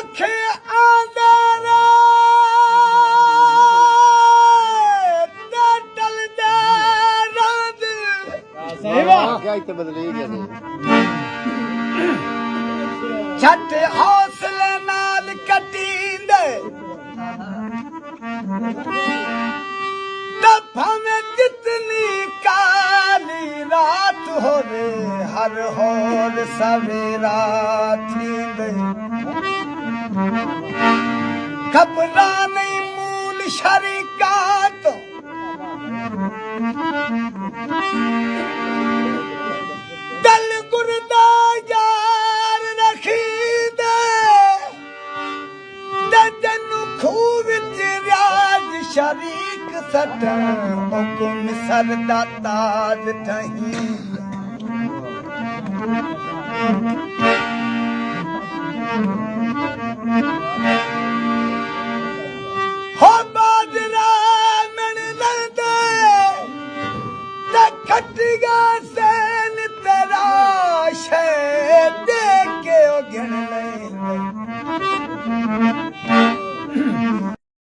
आखे आंदे टल दे रांद सही बात क्या इतने बदले गए छट हौसले नाल कटींदे भावें जितनी काली रात होवे हर होर सवेरा थींदे घबरा नहीं मूल शरीकात दल गुरदा यार रखींदे दजनु खूह विच रियाज शरीक सटन हुकुम सरदा ताज ठही